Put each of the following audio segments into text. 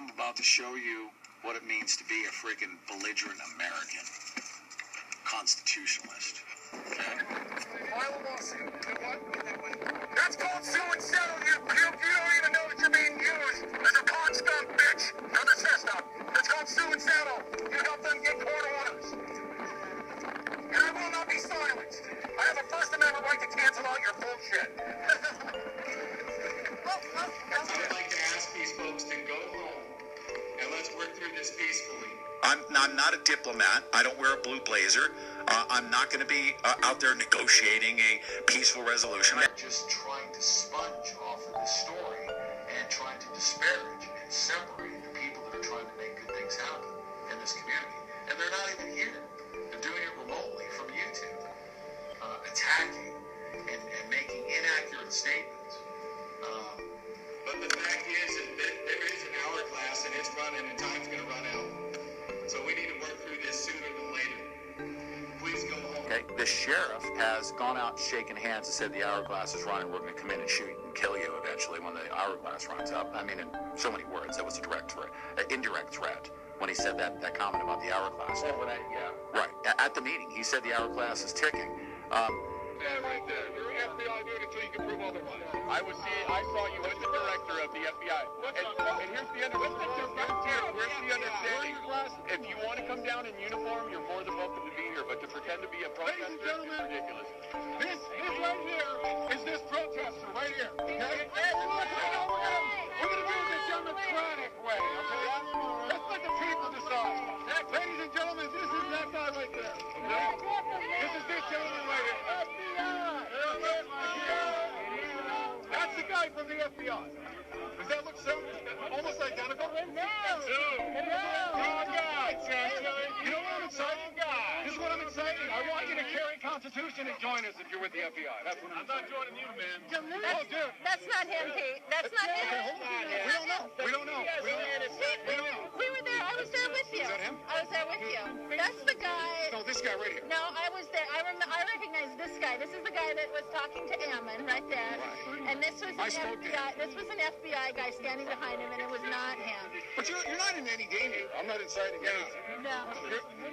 I'm about to show you what it means to be a freaking belligerent American. Constitutionalist. Okay? File a lawsuit. You know what? That's called sue and settle. You don't even know that you're being used as a pawn scum bitch from the system. That's called sue and settle. You help them get court orders. And I will not be silenced. I have a First Amendment right to cancel out your bullshit. I'd like to ask these folks to go home and let's work through this peacefully. I'm not a diplomat. I don't wear a blue blazer. I'm not going to be out there negotiating a peaceful resolution. I'm just trying to sponge off of this story and trying to disparage and separate the people that are trying to make good things happen in this community. And they're not even here. They're doing it remotely from YouTube, attacking and making inaccurate statements. But the fact is that there is an hourglass and it's running and time's going to run out. So we need to work through this sooner than later. Please go home. Okay, the sheriff has gone out, shaken hands, and said the hourglass is running. We're going to come in and shoot and kill you eventually when the hourglass runs up. I mean, in so many words, that was a direct threat, an indirect threat when he said that comment about the hourglass. Oh, yeah. Right. At the meeting, he said the hourglass is ticking. Stand right there. You're an FBI dude until you can prove otherwise. I saw you as the director of the FBI. And here's the understanding. If you want to come down in uniform, you're more than welcome to be here. But to pretend to be a protester is ridiculous. This right here is this protester right here. Okay? We're going to do it the democratic way. Okay? Let's let the people decide. Ladies and gentlemen, this is that guy right there. Okay? This is this gentleman right here. That's the guy from the FBI. Does that look so almost identical? No. Wrong guy. You know what I'm excited? This is what I'm excited. I want you to carry Constitution and join us if you're with the FBI. That's what I'm not joining you, man. Oh, dude. That's not him, Pete. That's not him. We don't know. We were there. I was there with you. Is that him? I was there with you. That's the guy. No, this guy right here. No, I was there. I recognize this guy. This is the guy that was talking to Ammon right there. Right. And this was an FBI. This was an FBI guy standing behind him, and it was not him. But you're not in any danger. I'm not inciting anything. No.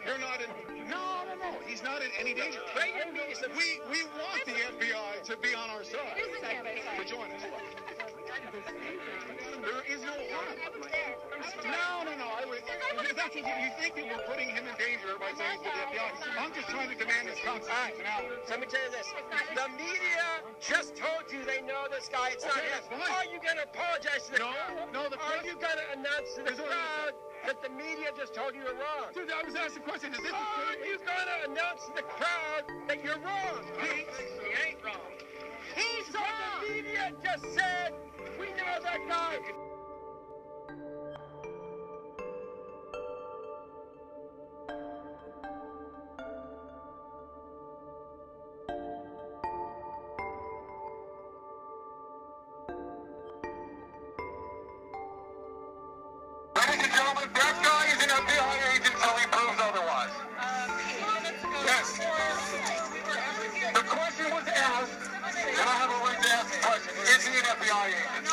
You're not in. No. He's not in any danger. We want the FBI to be on our side. It isn't him. To join us. There is no harm. No. That's what you think that we're putting him in danger by saying he's with the FBI. I'm just trying to demand his constitutionality. Let me tell you this. The media just told you they know this guy. It's not him. Are you going to apologize to the crowd? No. Are you going to announce to the crowd that the media just told you you're wrong? Dude, I was asked the question. Is this Are you going to announce to the crowd that you're wrong? Pete? He ain't wrong. He's wrong. The media just said, we know that guy. Ladies and gentlemen, that guy is an FBI agent until he proves otherwise. Yes. The question was asked, and I have a right to ask the question. Is he an FBI agent?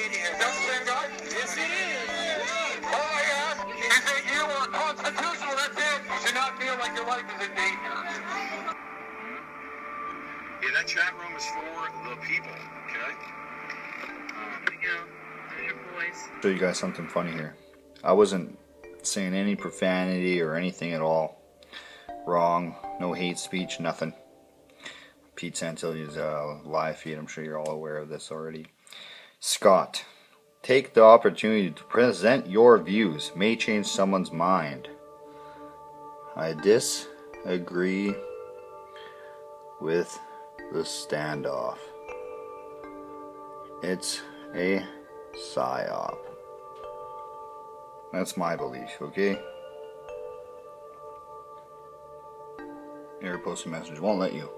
Is that the same guy? Yes, it is. All I ask is that you are constitutional. That's it. You should not feel like your life is in danger. Yeah, that chat room is for the people, okay? Show you guys something funny here. I wasn't saying any profanity or anything at all. Wrong. No hate speech. Nothing. Pete Santilli's live feed. I'm sure you're all aware of this already. Scott, take the opportunity to present your views. May change someone's mind. I disagree with the standoff. It's a psyop. That's my belief, okay? Error posting message won't let you.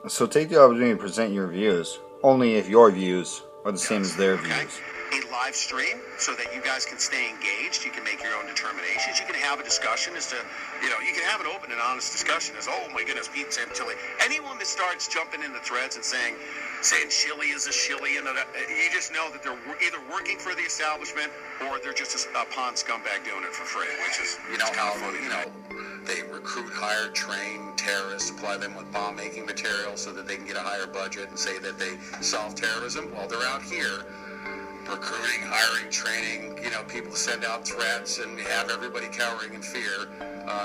So take the opportunity to present your views. Only if your views are the same as their views. A live stream so that you guys can stay engaged. You can make your own determinations. You can have a discussion as to, you can have an open and honest discussion as, oh my goodness, Pete Santilli. Anyone that starts jumping in the threads and saying Chili is a shilly, and you just know that they're either working for the establishment or they're just a pawn scumbag doing it for free, which is, how they recruit, hire, train terrorists, supply them with bomb-making material so that they can get a higher budget and say that they solve terrorism. Well, they're out here recruiting, hiring, training, people send out threats and have everybody cowering in fear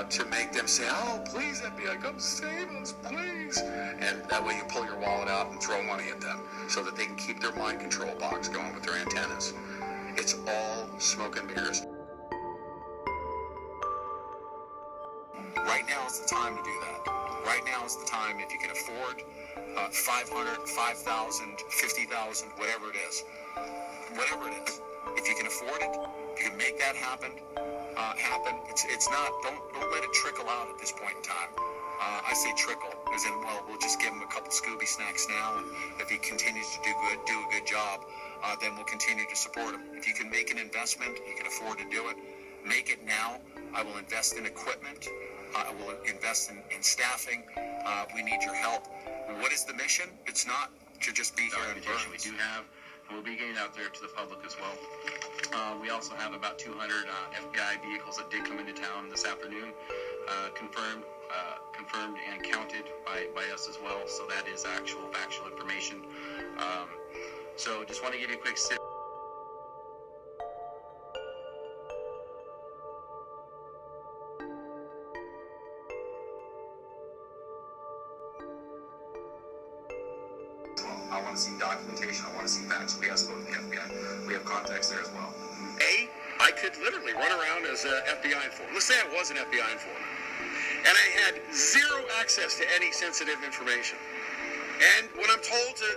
to make them say, oh, please, FBI, come save us, please. And that way you pull your wallet out and throw money at them so that they can keep their mind control box going with their antennas. It's all smoke and mirrors. Right now is the time to do that. Right now is the time, if you can afford 500, 5,000, 50,000, whatever it is. Whatever it is, if you can afford it, if you can make that happen. It's not. Don't let it trickle out at this point in time. I say trickle, as in, well, we'll just give him a couple Scooby snacks now, and if he continues to do a good job, then we'll continue to support him. If you can make an investment, you can afford to do it. Make it now. I will invest in equipment. I will invest in staffing. We need your help. What is the mission? It's not to just be here in Burns. We do have. We'll be getting out there to the public as well. We also have about 200 FBI vehicles that did come into town this afternoon, confirmed and counted by us as well. So that is factual information. So just want to give you a quick sip. I want to see documentation. I want to see facts. We have to go to the FBI. We have contacts there as well. I could literally run around as an FBI informant. Let's say I was an FBI informant. And I had zero access to any sensitive information. And when I'm told to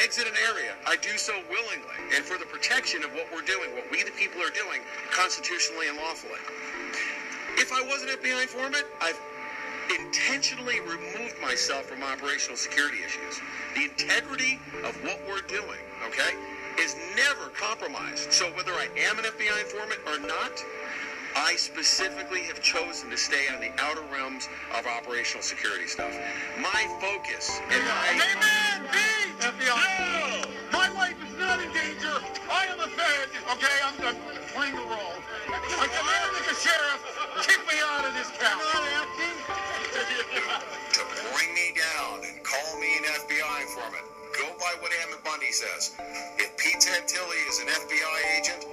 exit an area, I do so willingly and for the protection of what we're doing, what we the people are doing constitutionally and lawfully. If I was an FBI informant, I've intentionally removed myself from operational security issues. The integrity of what we're doing, is never compromised. So whether I am an FBI informant or not, I specifically have chosen to stay on the outer realms of operational security stuff. My focus and Amen, Pete! FBI. No! My life is not in danger. I am a Fed, I'm playing the role. I command the sheriff, kick me out of this town. To bring me down and call me an FBI informant. Go by what Ammon Bundy says. If Pete Santilli is an FBI agent,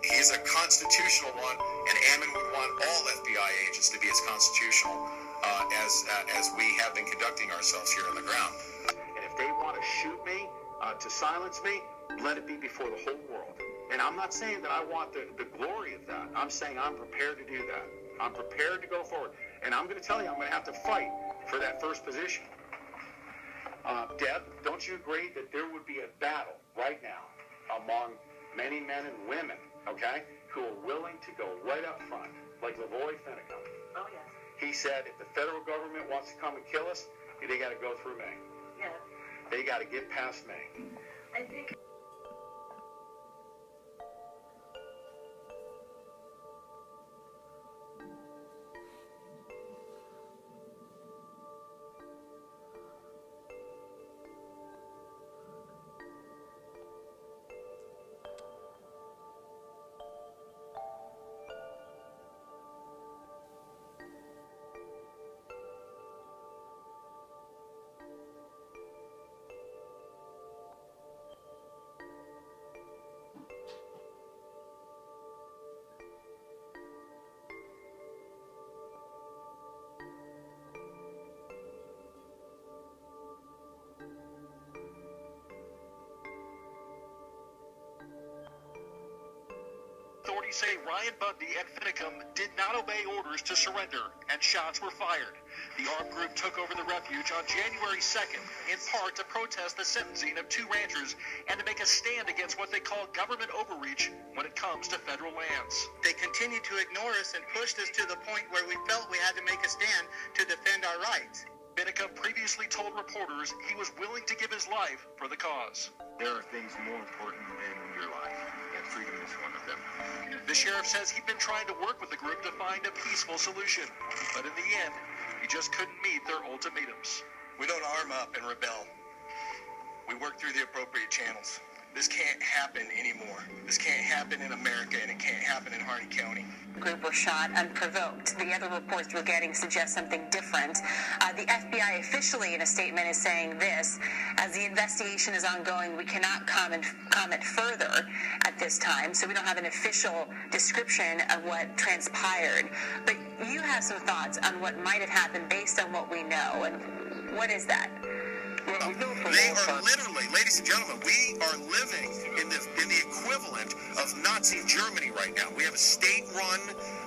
he's a constitutional one, and Ammon would want all FBI agents to be as constitutional as we have been conducting ourselves here on the ground. And if they want to shoot me, to silence me, let it be before the whole world. And I'm not saying that I want the glory of that. I'm saying I'm prepared to do that. I'm prepared to go forward. And I'm going to tell you, I'm going to have to fight for that first position. Deb, don't you agree that there would be a battle right now among many men and women, who are willing to go right up front, like Lavoy Finicum? Oh, yes. He said if the federal government wants to come and kill us, they got to go through me. Yes. They got to get past me. I think... Authorities say Ryan Bundy and Finicum did not obey orders to surrender, and shots were fired. The armed group took over the refuge on January 2nd, in part to protest the sentencing of two ranchers and to make a stand against what they call government overreach when it comes to federal lands. They continued to ignore us and pushed us to the point where we felt we had to make a stand to defend our rights. Binnicum previously told reporters he was willing to give his life for the cause. There are things more important than your life, and freedom is one of them. The sheriff says he'd been trying to work with the group to find a peaceful solution, but in the end, he just couldn't meet their ultimatums. We don't arm up and rebel. We work through the appropriate channels. This can't happen anymore. This can't happen in America, and it can't happen in Harney County. The group were shot unprovoked. The other reports we're getting suggest something different. The FBI officially in a statement is saying this: as the investigation is ongoing, we cannot comment further at this time, so we don't have an official description of what transpired. But you have some thoughts on what might have happened based on what we know, and what is that? Well, they are literally, ladies and gentlemen, we are living in the equivalent of Nazi Germany right now. We have a state-run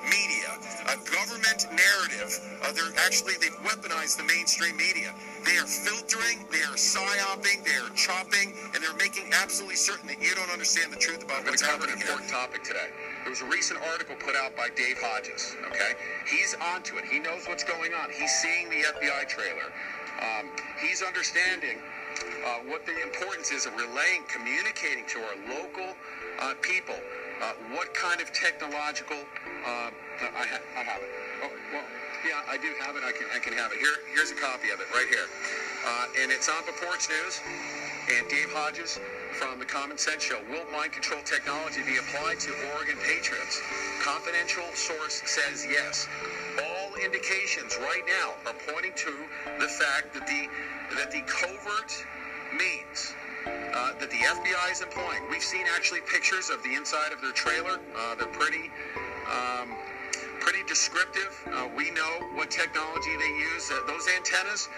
media, a government narrative. They've weaponized the mainstream media. They are filtering, they are psyoping, they are chopping, and they're making absolutely certain that you don't understand the truth about what's happening here. An important topic today. There was a recent article put out by Dave Hodges, okay? He's onto it. He knows what's going on. He's seeing the FBI trailer. He's understanding what the importance is of relaying, communicating to our local people what kind of technological. I have it. Oh, well, yeah, I do have it. I can have it. Here's a copy of it right here, and it's on Porch News. And Dave Hodges from the Common Sense Show. Will mind control technology be applied to Oregon patriots? Confidential source says yes. All indications right now are pointing to the fact that the covert means that the FBI is employing. We've seen actually pictures of the inside of their trailer. They're pretty descriptive. We know what technology they use. Those antennas,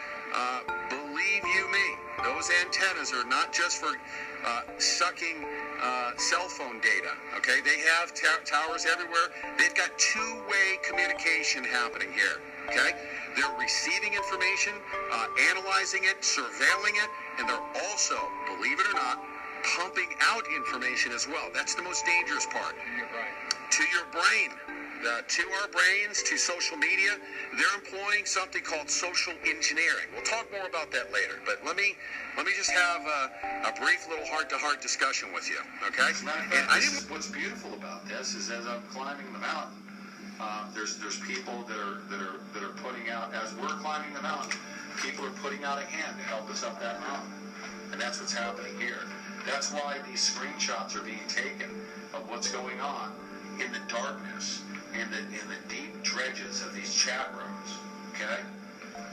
believe you me, those antennas are not just for sucking cell phone data. Okay, they have towers everywhere. They've got two-way communication happening here. Okay, they're receiving information, analyzing it, surveilling it, and they're also, believe it or not, pumping out information as well. That's the most dangerous part. To your brain. To our brains, to social media, they're employing something called social engineering. We'll talk more about that later, but let me just have a brief little heart-to-heart discussion with you, okay? What's beautiful about this is as I'm climbing the mountain, there's people that are putting out, as we're climbing the mountain, people are putting out a hand to help us up that mountain, and that's what's happening here. That's why these screenshots are being taken of what's going on in the darkness. In the deep dredges of these chat rooms, okay?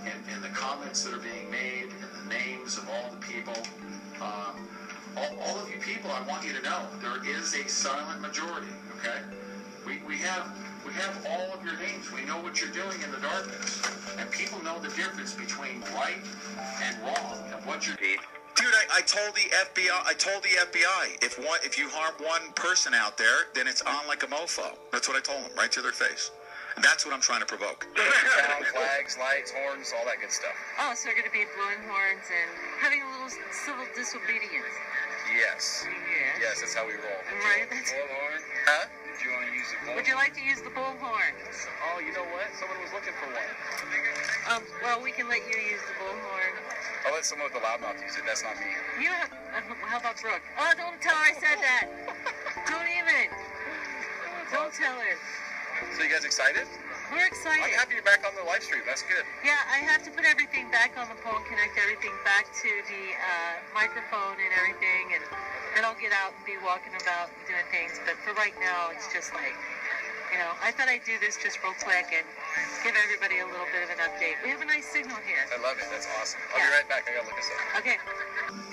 And the comments that are being made, and the names of all the people, all of you people, I want you to know, there is a silent majority, okay? We have all of your names. We know what you're doing in the darkness. And people know the difference between right and wrong and what you're doing. Dude, I told the FBI, if you harm one person out there, then it's on like a mofo. That's what I told them, right to their face. And that's what I'm trying to provoke. Town flags, lights, horns, all that good stuff. Oh, so they're going to be blowing horns and having a little civil disobedience. Yes. Yeah. Yes, that's how we roll. Right. Bullhorn? Huh? Did you want to use the bullhorn? Would you like to use the bullhorn? Oh, you know what? Someone was looking for one. Well, we can let you use the bullhorn. I'll let someone with the loudmouth use it. That's not me. You have, how about Brooke? Oh, don't tell her I said that. Don't even. Don't tell her. So you guys excited? We're excited. I'm happy you're back on the live stream. That's good. Yeah, I have to put everything back on the pole, connect everything back to the microphone and everything, and then I'll get out and be walking about and doing things. But for right now, it's just like, I thought I'd do this just real quick and give everybody a little bit of an update. We have a nice signal here. I love it. That's awesome. I'll be right back. I gotta look this up. Okay.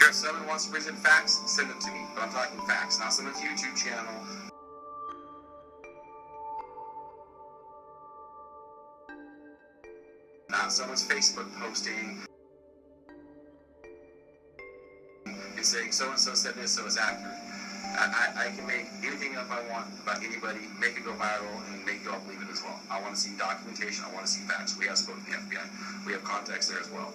If someone wants to present facts, send them to me. But I'm talking facts, not someone's YouTube channel. Not someone's Facebook posting and saying so-and-so said this, so it's accurate. I can make anything up I want about anybody, make it go viral, and make you all believe it as well. I want to see documentation. I want to see facts. We have spoken to the FBI. We have contacts there as well.